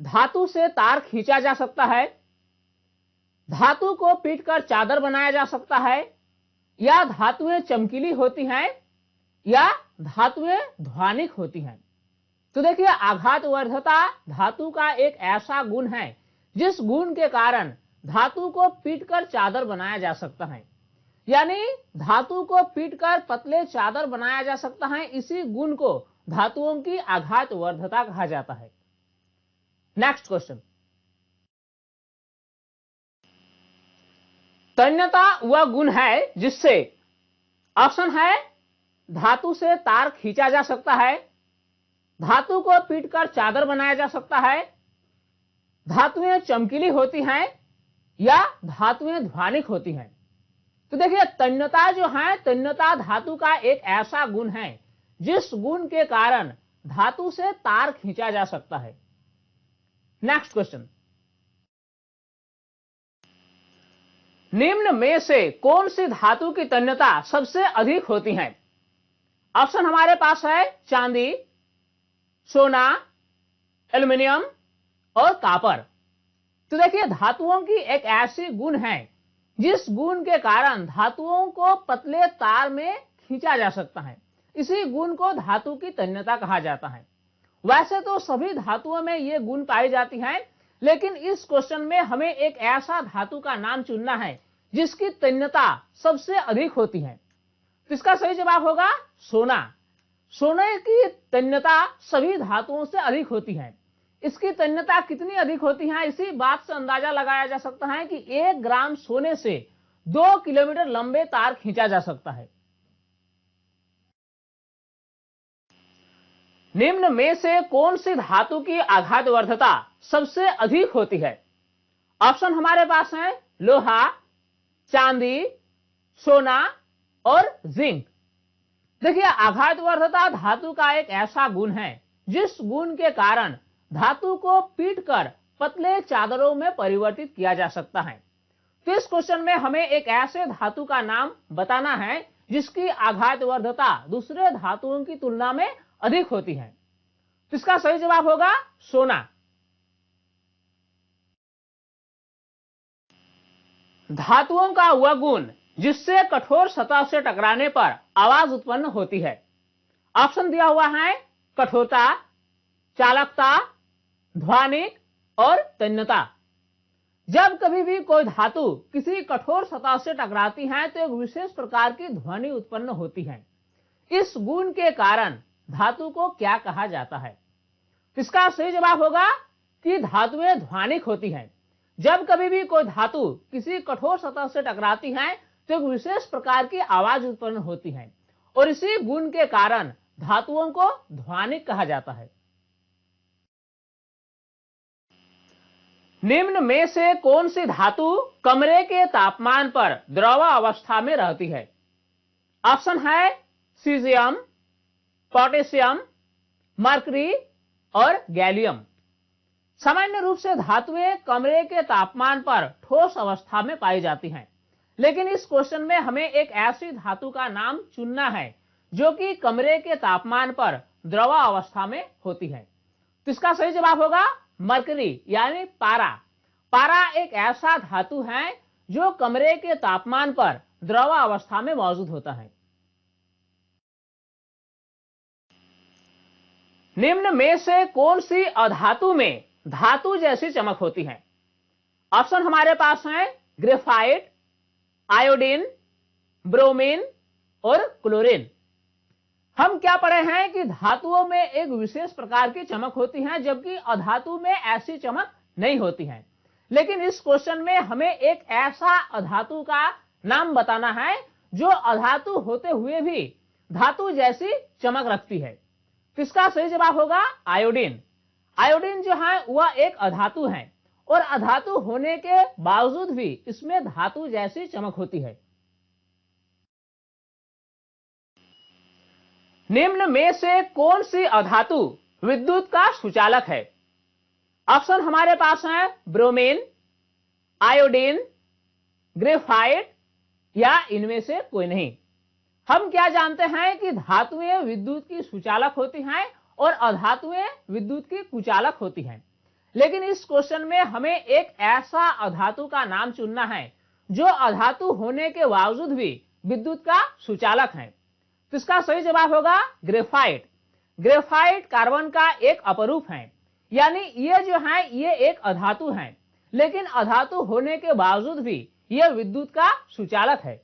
धातु से तार खींचा जा सकता है, धातु को पीटकर चादर बनाया जा सकता है, या धातुएं चमकीली होती हैं, या धातुएं ध्वनिक होती हैं। तो देखिए, आघातवर्धता धातु का एक ऐसा गुण है जिस गुण के कारण धातु को पीटकर चादर बनाया जा सकता है, यानी धातु को पीटकर पतले चादर बनाया जा सकता है। इसी गुण को धातुओं की आघातवर्धता कहा जाता है। नेक्स्ट क्वेश्चन, तन्यता वह गुण है जिससे, ऑप्शन है धातु से तार खींचा जा सकता है, धातु को पीटकर चादर बनाया जा सकता है, धातुएं चमकीली होती हैं, या धातुएं ध्वनिक होती हैं। तो देखिए, तन्यता जो है, तन्यता धातु का एक ऐसा गुण है जिस गुण के कारण धातु से तार खींचा जा सकता है। नेक्स्ट क्वेश्चन, निम्न में से कौन सी धातु की तन्यता सबसे अधिक होती है? ऑप्शन हमारे पास है चांदी, सोना, एल्युमिनियम और कॉपर। तो देखिए, धातुओं की एक ऐसी गुण है जिस गुण के कारण धातुओं को पतले तार में खींचा जा सकता है। इसी गुण को धातु की तन्यता कहा जाता है। वैसे तो सभी धातुओं में ये गुण पाई जाती हैं, लेकिन इस क्वेश्चन में हमें एक ऐसा धातु का नाम चुनना है जिसकी तन्यता सबसे अधिक होती है। तो इसका सही जवाब होगा सोना। सोने की तन्यता सभी धातुओं से अधिक होती है। इसकी तन्यता कितनी अधिक होती है, इसी बात से अंदाजा लगाया जा सकता है कि 1 ग्राम सोने से 2 किलोमीटर लंबे तार खींचा जा सकता है। निम्न में से कौन सी धातु की आघातवर्धता सबसे अधिक होती है? ऑप्शन हमारे पास है लोहा, चांदी, सोना और जिंक। देखिए, आघातवर्धता धातु का एक ऐसा गुण है जिस गुण के कारण धातु को पीटकर पतले चादरों में परिवर्तित किया जा सकता है। तो इस क्वेश्चन में हमें एक ऐसे धातु का नाम बताना है जिसकी आघातवर्धता दूसरे धातुओं की तुलना में अधिक होती है। तो इसका सही जवाब होगा सोना। धातुओं का वह गुण जिससे कठोर सतह से टकराने पर आवाज उत्पन्न होती है। ऑप्शन दिया हुआ है कठोरता, चालकता, ध्वनिक और तन्यता। जब कभी भी कोई धातु किसी कठोर सतह से टकराती है तो एक विशेष प्रकार की ध्वनि उत्पन्न होती है। इस गुण के कारण धातु को क्या कहा जाता है? इसका सही जवाब होगा कि धातुएं ध्वनिक होती हैं। जब कभी भी कोई धातु किसी कठोर सतह से टकराती है तो एक विशेष प्रकार की आवाज उत्पन्न होती है, और इसी गुण के कारण धातुओं को ध्वनिक कहा जाता है। निम्न में से कौन सी धातु कमरे के तापमान पर द्रव अवस्था में रहती है? ऑप्शन है सीजियम, पोटेशियम, मरकरी और गैलियम। सामान्य रूप से धातुएं कमरे के तापमान पर ठोस अवस्था में पाई जाती हैं, लेकिन इस क्वेश्चन में हमें एक ऐसी धातु का नाम चुनना है जो कि कमरे के तापमान पर द्रव अवस्था में होती है। तो इसका सही जवाब होगा मरकरी, यानी पारा। पारा एक ऐसा धातु है जो कमरे के तापमान पर द्रव अवस्था में मौजूद होता है। निम्न में से कौन सी अधातु में धातु जैसी चमक होती है? ऑप्शन हमारे पास है ग्रेफाइट, आयोडीन, ब्रोमीन और क्लोरीन। हम क्या पढ़े हैं कि धातुओं में एक विशेष प्रकार की चमक होती है, जबकि अधातु में ऐसी चमक नहीं होती है। लेकिन इस क्वेश्चन में हमें एक ऐसा अधातु का नाम बताना है जो अधातु होते हुए भी धातु जैसी चमक रखती है। इसका सही जवाब होगा आयोडीन। आयोडीन जो है वह एक अधातु है, और अधातु होने के बावजूद भी इसमें धातु जैसी चमक होती है। निम्न में से कौन सी अधातु विद्युत का सुचालक है? ऑप्शन हमारे पास है ब्रोमीन, आयोडीन, ग्रेफाइट या इनमें से कोई नहीं। हम क्या जानते हैं कि धातुएं विद्युत की सुचालक होती हैं और अधातुएं विद्युत की कुचालक होती हैं। लेकिन इस क्वेश्चन में हमें एक ऐसा अधातु का नाम चुनना है जो अधातु होने के बावजूद भी विद्युत का सुचालक है। तो इसका सही जवाब होगा ग्रेफाइट। ग्रेफाइट कार्बन का एक अपरूप है, यानी ये जो है ये एक अधातु है, लेकिन अधातु होने के बावजूद भी यह विद्युत का सुचालक है।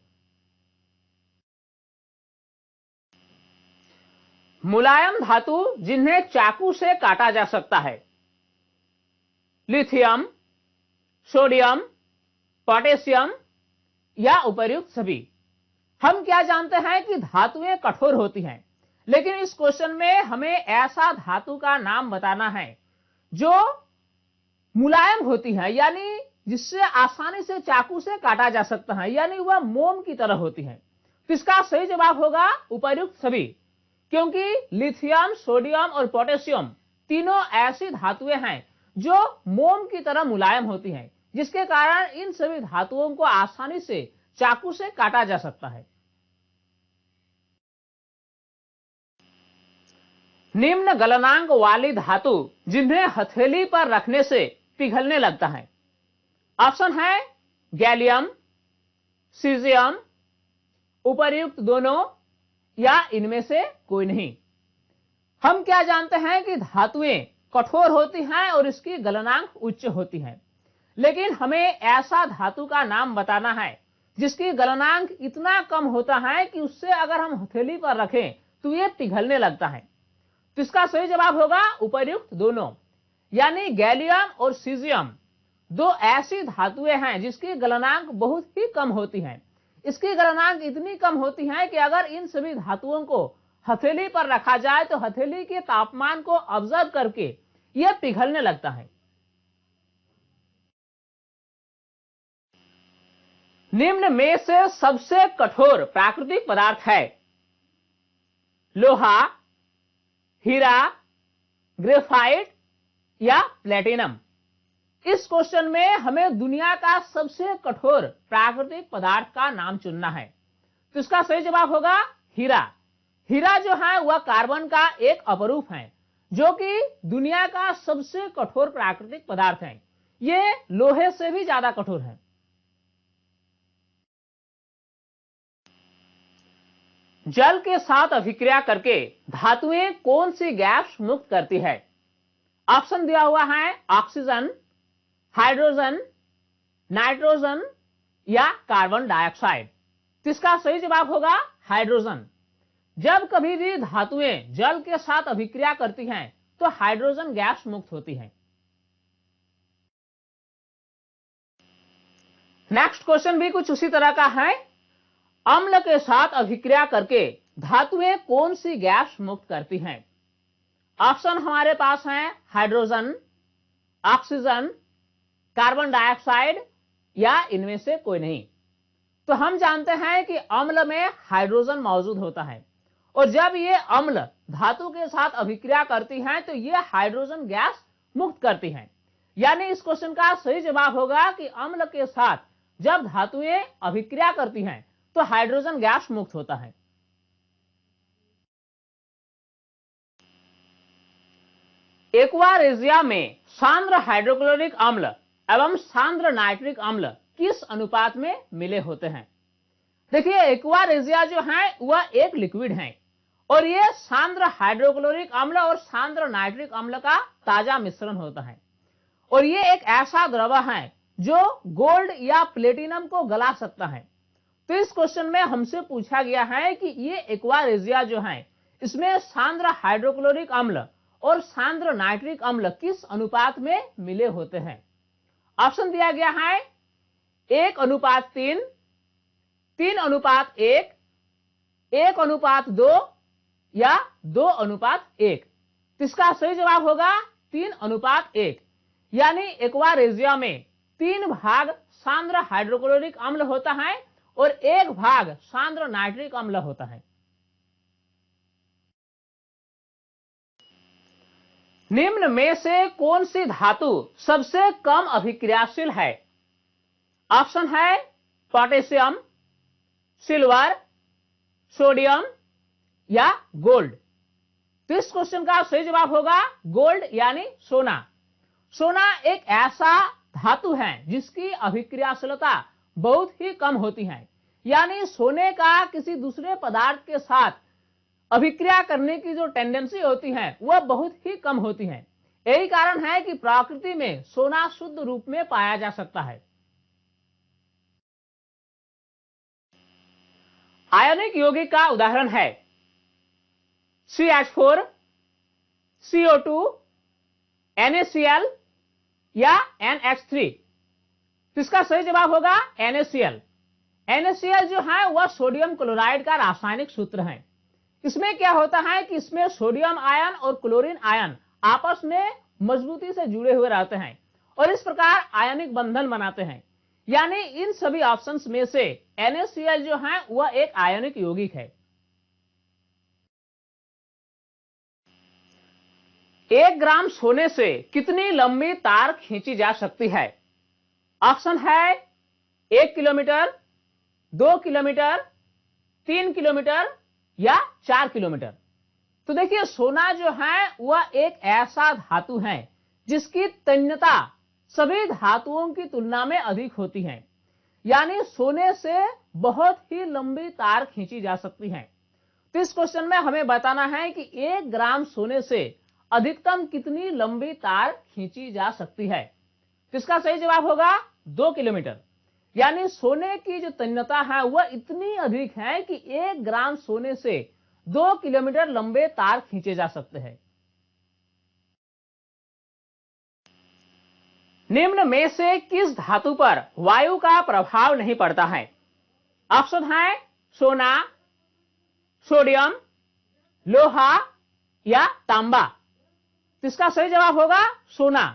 मुलायम धातु जिन्हें चाकू से काटा जा सकता है, लिथियम, सोडियम, पोटेशियम या उपर्युक्त सभी। हम क्या जानते हैं कि धातुएं कठोर होती हैं, लेकिन इस क्वेश्चन में हमें ऐसा धातु का नाम बताना है जो मुलायम होती है, यानी जिससे आसानी से चाकू से काटा जा सकता है, यानी वह मोम की तरह होती है। तो इसका सही जवाब होगा उपर्युक्त सभी, क्योंकि लिथियम, सोडियम और पोटेशियम तीनों ऐसी धातुएं हैं जो मोम की तरह मुलायम होती हैं, जिसके कारण इन सभी धातुओं को आसानी से चाकू से काटा जा सकता है। निम्न गलनांक वाली धातु जिन्हें हथेली पर रखने से पिघलने लगता है। ऑप्शन है गैलियम, सीजियम, उपर्युक्त दोनों या इनमें से कोई नहीं। हम क्या जानते हैं कि धातुएं कठोर होती हैं और इसकी गलनांक उच्च होती है, लेकिन हमें ऐसा धातु का नाम बताना है जिसकी गलनांक इतना कम होता है कि उससे अगर हम हथेली पर रखें तो ये पिघलने लगता है। तो इसका सही जवाब होगा उपर्युक्त दोनों, यानी गैलियम और सीजियम दो ऐसी धातुएं हैं जिसकी गलनांक बहुत ही कम होती है। इसकी गलनांक इतनी कम होती है कि अगर इन सभी धातुओं को हथेली पर रखा जाए तो हथेली के तापमान को ऑब्जर्व करके यह पिघलने लगता है। निम्न में से सबसे कठोर प्राकृतिक पदार्थ है लोहा, हीरा, ग्रेफाइट या प्लेटिनम। इस क्वेश्चन में हमें दुनिया का सबसे कठोर प्राकृतिक पदार्थ का नाम चुनना है। तो इसका सही जवाब होगा हीरा। हीरा जो है वह कार्बन का एक अपरूप है जो कि दुनिया का सबसे कठोर प्राकृतिक पदार्थ है। ये लोहे से भी ज्यादा कठोर है। जल के साथ अभिक्रिया करके धातुएं कौन सी गैस मुक्त करती है? ऑप्शन दिया हुआ है ऑक्सीजन, हाइड्रोजन, नाइट्रोजन या कार्बन डाइऑक्साइड। तो इसका सही जवाब होगा हाइड्रोजन। जब कभी भी धातुएं जल के साथ अभिक्रिया करती हैं तो हाइड्रोजन गैस मुक्त होती है। नेक्स्ट क्वेश्चन भी कुछ उसी तरह का है। अम्ल के साथ अभिक्रिया करके धातुएं कौन सी गैस मुक्त करती हैं? ऑप्शन हमारे पास हैं हाइड्रोजन, ऑक्सीजन, कार्बन डाइऑक्साइड या इनमें से कोई नहीं। तो हम जानते हैं कि अम्ल में हाइड्रोजन मौजूद होता है और जब ये अम्ल धातु के साथ अभिक्रिया करती हैं तो ये हाइड्रोजन गैस मुक्त करती हैं। यानी इस क्वेश्चन का सही जवाब होगा कि अम्ल के साथ जब धातुएं अभिक्रिया करती हैं तो हाइड्रोजन गैस मुक्त होता है। एक्वा रेजिया में सांद्र हाइड्रोक्लोरिक अम्ल एवं सांद्र नाइट्रिक अम्ल किस अनुपात में मिले होते हैं? देखिए, एक्वा रेजिया जो है वह एक लिक्विड है और यह सांद्र हाइड्रोक्लोरिक अम्ल और सांद्र नाइट्रिक अम्ल का ताजा मिश्रण होता है और यह एक ऐसा द्रव है जो गोल्ड या प्लेटिनम को गला सकता है। तो इस क्वेश्चन में हमसे पूछा गया है कि ये एक्वा रेजिया जो है इसमें सांद्र हाइड्रोक्लोरिक अम्ल और सांद्र नाइट्रिक अम्ल किस अनुपात में मिले होते हैं? ऑप्शन दिया गया है 1:3, 3:1, 1:2 या 2:1। इसका सही जवाब होगा 3:1, यानी एक्वा रेजिया में 3 भाग सांद्र हाइड्रोक्लोरिक अम्ल होता है और 1 भाग सांद्र नाइट्रिक अम्ल होता है। निम्न में से कौन सी धातु सबसे कम अभिक्रियाशील है? ऑप्शन है पोटेशियम, सिल्वर, सोडियम या गोल्ड। तो इस क्वेश्चन का सही जवाब होगा गोल्ड यानी सोना। सोना एक ऐसा धातु है जिसकी अभिक्रियाशीलता बहुत ही कम होती है, यानी सोने का किसी दूसरे पदार्थ के साथ अभिक्रिया करने की जो टेंडेंसी होती है वह बहुत ही कम होती है। यही कारण है कि प्रकृति में सोना शुद्ध रूप में पाया जा सकता है। आयनिक यौगिक का उदाहरण है CH4, CO2, NaCl या NH3। इसका सही जवाब होगा NaCl। NaCl जो है वह सोडियम क्लोराइड का रासायनिक सूत्र है। इसमें क्या होता है कि इसमें सोडियम आयन और क्लोरीन आयन आपस में मजबूती से जुड़े हुए रहते हैं और इस प्रकार आयनिक बंधन बनाते हैं, यानी इन सभी ऑप्शंस में से NaCl जो है वह एक आयनिक यौगिक है। 1 ग्राम सोने से कितनी लंबी तार खींची जा सकती है? ऑप्शन है 1 किलोमीटर, 2 किलोमीटर, 3 किलोमीटर या 4 किलोमीटर। तो देखिए, सोना जो है वह एक ऐसा धातु है जिसकी तन्यता सभी धातुओं की तुलना में अधिक होती है, यानी सोने से बहुत ही लंबी तार खींची जा सकती है। तो इस क्वेश्चन में हमें बताना है कि 1 ग्राम सोने से अधिकतम कितनी लंबी तार खींची जा सकती है। तो इसका सही जवाब होगा 2 किलोमीटर, यानी सोने की जो तन्यता है वह इतनी अधिक है कि 1 ग्राम सोने से 2 किलोमीटर लंबे तार खींचे जा सकते हैं। निम्न में से किस धातु पर वायु का प्रभाव नहीं पड़ता है? ऑप्शन है सोना, सोडियम, लोहा या तांबा। तो इसका सही जवाब होगा सोना।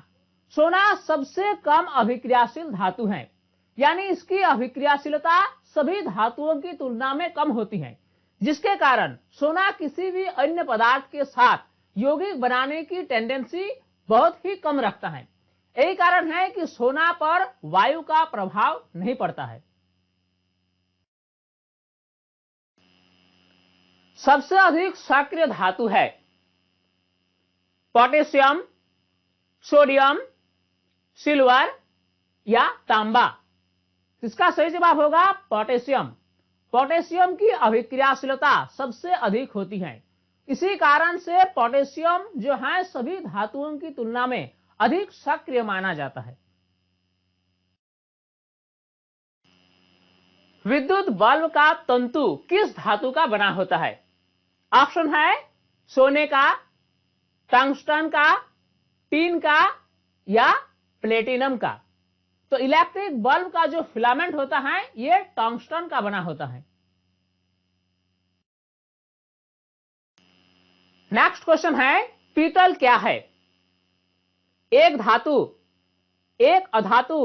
सोना सबसे कम अभिक्रियाशील धातु है, यानी इसकी अभिक्रियाशीलता सभी धातुओं की तुलना में कम होती है, जिसके कारण सोना किसी भी अन्य पदार्थ के साथ यौगिक बनाने की टेंडेंसी बहुत ही कम रखता है। यही कारण है कि सोना पर वायु का प्रभाव नहीं पड़ता है। सबसे अधिक सक्रिय धातु है पोटेशियम, सोडियम, सिल्वर या तांबा। इसका सही जवाब होगा पोटेशियम। पोटेशियम की अभिक्रियाशीलता सबसे अधिक होती है, इसी कारण से पोटेशियम जो है सभी धातुओं की तुलना में अधिक सक्रिय माना जाता है। विद्युत बल्ब का तंतु किस धातु का बना होता है? ऑप्शन है सोने का, टंगस्टन का, टीन का या प्लेटिनम का। तो इलेक्ट्रिक बल्ब का जो फिलामेंट होता है यह टंगस्टन का बना होता है। नेक्स्ट क्वेश्चन है, पीतल क्या है? एक धातु, एक अधातु,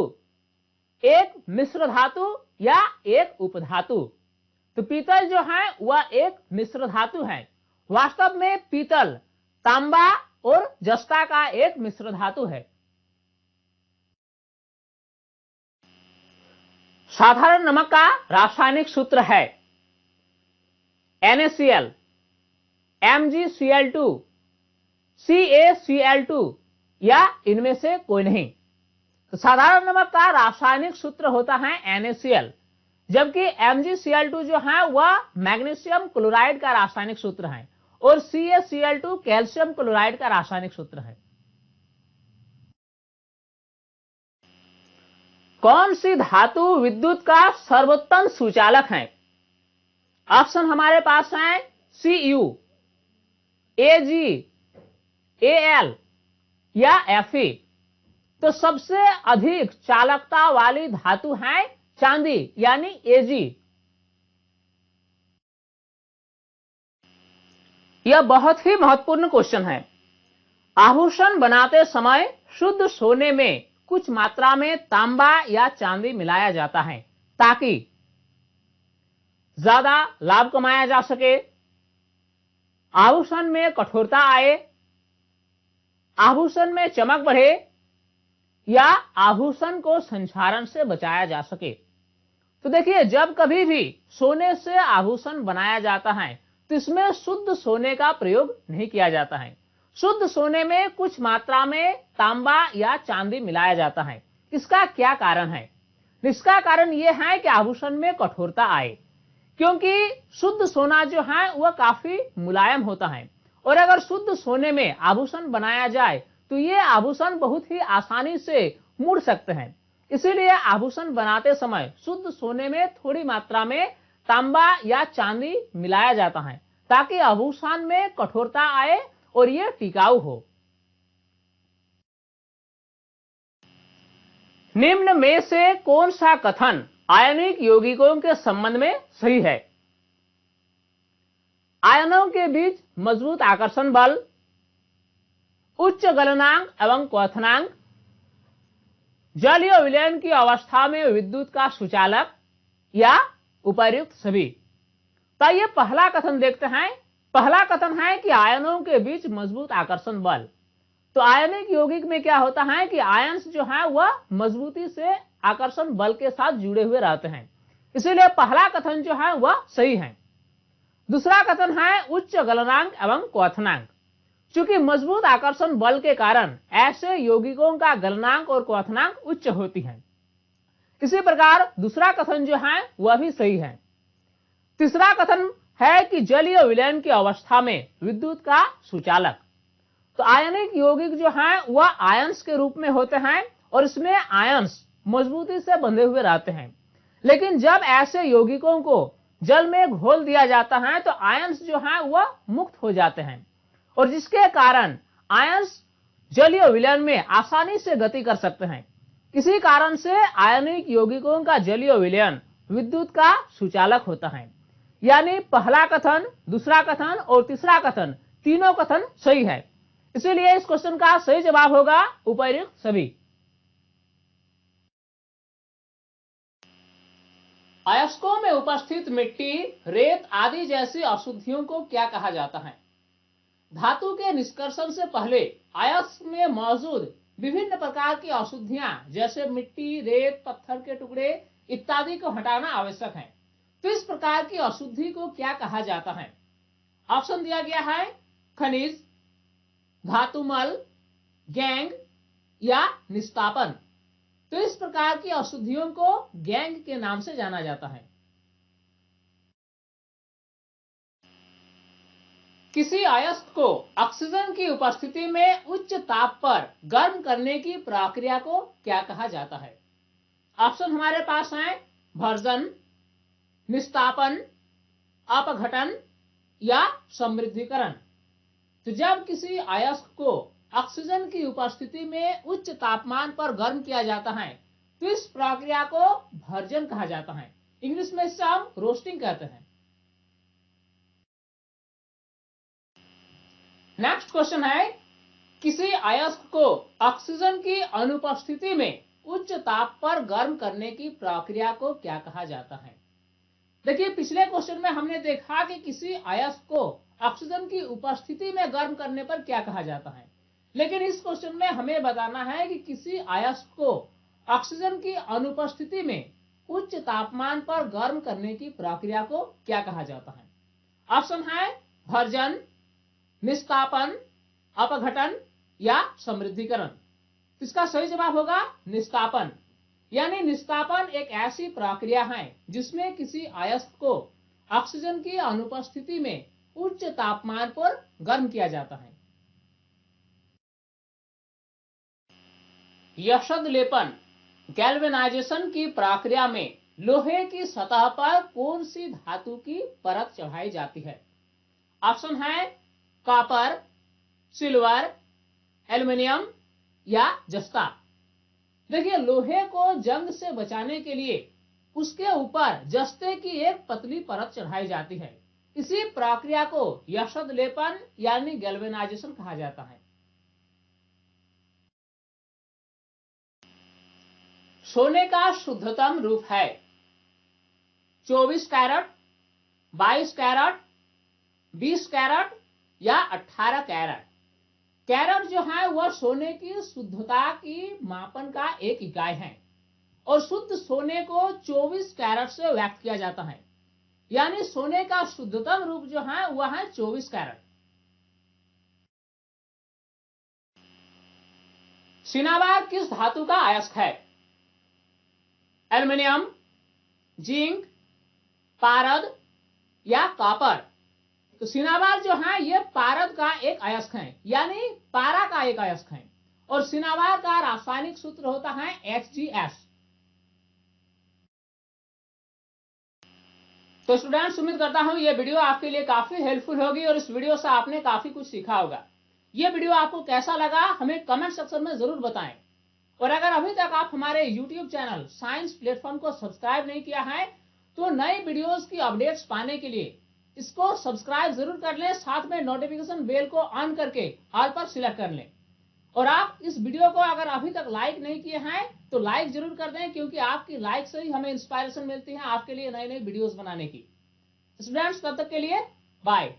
एक मिश्र धातु या एक उपधातु? तो पीतल जो है वह एक मिश्र धातु है। वास्तव में पीतल तांबा और जस्ता का एक मिश्र धातु है। साधारण नमक का रासायनिक सूत्र है NaCl, MgCl2, CaCl2 या इनमें से कोई नहीं। तो साधारण नमक का रासायनिक सूत्र होता है NaCl, जबकि MgCl2 जो है वह मैग्नीशियम क्लोराइड का रासायनिक सूत्र है और CaCl2 कैल्शियम क्लोराइड का रासायनिक सूत्र है। कौन सी धातु विद्युत का सर्वोत्तम सुचालक है? ऑप्शन हमारे पास है Cu, Ag, Al या Fe। तो सबसे अधिक चालकता वाली धातु है चांदी यानी Ag। यह बहुत ही महत्वपूर्ण क्वेश्चन है। आभूषण बनाते समय शुद्ध सोने में कुछ मात्रा में तांबा या चांदी मिलाया जाता है ताकि ज्यादा लाभ कमाया जा सके, आभूषण में कठोरता आए, आभूषण में चमक बढ़े या आभूषण को संक्षारण से बचाया जा सके। तो देखिए, जब कभी भी सोने से आभूषण बनाया जाता है तो इसमें शुद्ध सोने का प्रयोग नहीं किया जाता है। शुद्ध सोने में कुछ मात्रा में तांबा या चांदी मिलाया जाता है। इसका क्या कारण है? इसका कारण यह है कि आभूषण में कठोरता आए, क्योंकि शुद्ध सोना जो है वह काफी मुलायम होता है, और अगर शुद्ध सोने में आभूषण बनाया जाए तो ये आभूषण बहुत ही आसानी से मुड़ सकते हैं। इसीलिए आभूषण बनाते समय शुद्ध सोने में थोड़ी मात्रा में तांबा या चांदी मिलाया जाता है, ताकि आभूषण में कठोरता आए और ये टिकाऊ हो। निम्न में से कौन सा कथन आयनिक यौगिकों के संबंध में सही है? आयनों के बीच मजबूत आकर्षण बल, उच्च गलनांक एवं क्वथनांक, जलीय विलयन की अवस्था में विद्युत का सुचालक, या उपर्युक्त सभी। तो ये पहला कथन देखते हैं। पहला कथन है कि आयनों के बीच मजबूत आकर्षण बल। तो आयनिक यौगिक में क्या होता है कि आयन्स जो है वह मजबूती से आकर्षण बल के साथ जुड़े हुए रहते हैं, इसीलिए पहला कथन जो है वह सही है। दूसरा कथन है उच्च गलनांक एवं क्वथनांक। चूंकि मजबूत आकर्षण बल के कारण ऐसे यौगिकों का गलनांक और क्वथनांक उच्च होती है। इसी प्रकार दूसरा कथन जो है वह भी सही है। तीसरा कथन है कि जलीय विलयन की अवस्था में विद्युत का सुचालक। तो आयनिक यौगिक जो है वह आयंस के रूप में होते हैं और इसमें आयंस मजबूती से बंधे हुए रहते हैं, लेकिन जब ऐसे यौगिकों को जल में घोल दिया जाता है तो आयंस जो है वह मुक्त हो जाते हैं, और जिसके कारण आयंस जलीय विलयन में आसानी से गति कर सकते हैं। इसी कारण से आयनिक यौगिकों का जलीय विलयन विद्युत का सुचालक होता है। यानी पहला कथन, दूसरा कथन और तीसरा कथन, तीनों कथन सही है। इसीलिए इस क्वेश्चन का सही जवाब होगा उपर्युक्त सभी। अयस्कों में उपस्थित मिट्टी, रेत आदि जैसी अशुद्धियों को क्या कहा जाता है? धातु के निष्कर्षण से पहले अयस्क में मौजूद विभिन्न प्रकार की अशुद्धियां जैसे मिट्टी, रेत, पत्थर के टुकड़े इत्यादि को हटाना आवश्यक है। तो इस प्रकार की अशुद्धि को क्या कहा जाता है? ऑप्शन दिया गया है खनिज, धातुमल, गैंग या निस्तापन। तो इस प्रकार की अशुद्धियों को गैंग के नाम से जाना जाता है। किसी अयस्क को ऑक्सीजन की उपस्थिति में उच्च ताप पर गर्म करने की प्रक्रिया को क्या कहा जाता है? ऑप्शन हमारे पास है भर्जन, निस्तापन, अपघटन या समृद्धिकरण। तो जब किसी अयस्क को ऑक्सीजन की उपस्थिति में उच्च तापमान पर गर्म किया जाता है तो इस प्रक्रिया को भर्जन कहा जाता है। इंग्लिश में इसे हम रोस्टिंग कहते हैं। नेक्स्ट क्वेश्चन है, किसी अयस्क को ऑक्सीजन की अनुपस्थिति में उच्च ताप पर गर्म करने की प्रक्रिया को क्या कहा जाता है? देखिए, पिछले क्वेश्चन में हमने देखा कि किसी अयस्क को ऑक्सीजन की उपस्थिति में गर्म करने पर क्या कहा जाता है, लेकिन इस क्वेश्चन में हमें बताना है कि किसी अयस्क को ऑक्सीजन की अनुपस्थिति में उच्च तापमान पर गर्म करने की प्रक्रिया को क्या कहा जाता है? ऑप्शन है भर्जन, निस्तापन, अपघटन या समृद्धिकरण। इसका सही जवाब होगा निस्तापन। यानी निस्तापन एक ऐसी प्रक्रिया है जिसमें किसी अयस्क को ऑक्सीजन की अनुपस्थिति में उच्च तापमान पर गर्म किया जाता है। यशद लेपन गैल्वेनाइजेशन की प्रक्रिया में लोहे की सतह पर कौन सी धातु की परत चढ़ाई जाती है? ऑप्शन है कॉपर, सिल्वर, एल्युमिनियम या जस्ता। देखिए, लोहे को जंग से बचाने के लिए उसके ऊपर जस्ते की एक पतली परत चढ़ाई जाती है। इसी प्रक्रिया को यशद लेपन यानी गैल्वेनाइजेशन कहा जाता है। सोने का शुद्धतम रूप है 24 कैरेट, 22 कैरेट, 20 कैरेट या 18 कैरेट। कैरेट जो है वह सोने की शुद्धता की मापन का एक इकाई है और शुद्ध सोने को 24 कैरेट से व्यक्त किया जाता है। यानी सोने का शुद्धतम रूप जो है वह है 24 कैरेट। सिनाबार किस धातु का अयस्क है? एल्युमिनियम, जिंक, पारद या कॉपर? तो सिनाबार जो है ये पारद का एक अयस्क है, यानी पारा का एक अयस्क है, और सिनाबार का रासायनिक सूत्र होता है HgS। तो स्टूडेंट्स, उम्मीद करता हूं ये वीडियो आपके लिए काफी हेल्पफुल होगी और इस वीडियो से आपने काफी कुछ सीखा होगा। ये वीडियो आपको कैसा लगा हमें कमेंट सेक्शन में जरूर बताएं, और अगर अभी तक आप हमारे यूट्यूब चैनल साइंस प्लेटफॉर्म को सब्सक्राइब नहीं किया है तो नए वीडियोस की अपडेट्स पाने के लिए इसको सब्सक्राइब जरूर कर लें, साथ में नोटिफिकेशन बेल को ऑन करके ऑल पर सिलेक्ट कर लें। और आप इस वीडियो को अगर अभी तक लाइक नहीं किए हैं तो लाइक जरूर कर दें, क्योंकि आपकी लाइक से ही हमें इंस्पायरेशन मिलती है आपके लिए नई नई वीडियोस बनाने की। स्टूडेंट्स, तब तक के लिए बाय।